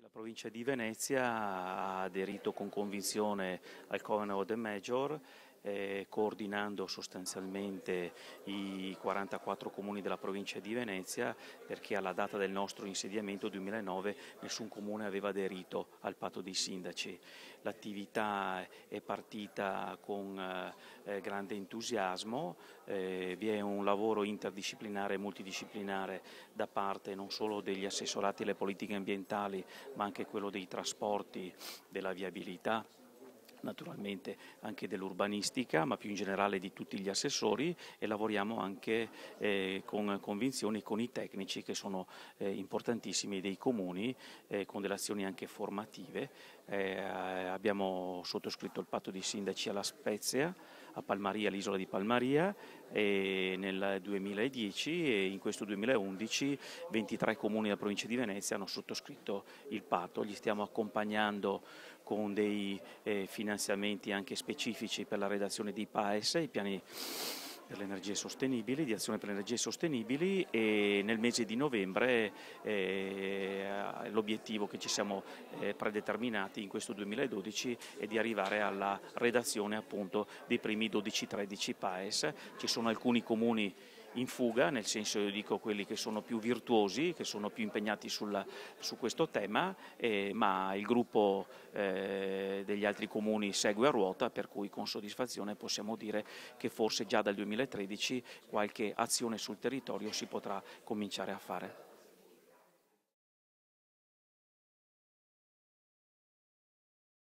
La provincia di Venezia ha aderito con convinzione al Covenant of the Major, coordinando sostanzialmente i 44 comuni della provincia di Venezia, perché alla data del nostro insediamento 2009 nessun comune aveva aderito al patto dei sindaci. L'attività è partita con grande entusiasmo, vi è un lavoro interdisciplinare e multidisciplinare da parte non solo degli assessorati alle politiche ambientali, ma anche quello dei trasporti, della viabilità, naturalmente anche dell'urbanistica, ma più in generale di tutti gli assessori, e lavoriamo anche con convinzione con i tecnici che sono importantissimi dei comuni, con delle azioni anche formative. Abbiamo sottoscritto il patto dei sindaci alla Spezia, a Palmaria, all'isola di Palmaria, nel 2010, e in questo 2011 23 comuni della provincia di Venezia hanno sottoscritto il patto. Li stiamo accompagnando con dei finanziamenti anche specifici per la redazione dei PAES, i piani per le energie sostenibili, di azione per le energie sostenibili, e nel mese di novembre l'obiettivo che ci siamo predeterminati in questo 2012 è di arrivare alla redazione appunto dei primi 12-13 PAES. Ci sono alcuni comuni in fuga, nel senso, io dico, quelli che sono più virtuosi, che sono più impegnati su questo tema, ma il gruppo degli altri comuni segue a ruota, per cui con soddisfazione possiamo dire che forse già dal 2013 qualche azione sul territorio si potrà cominciare a fare.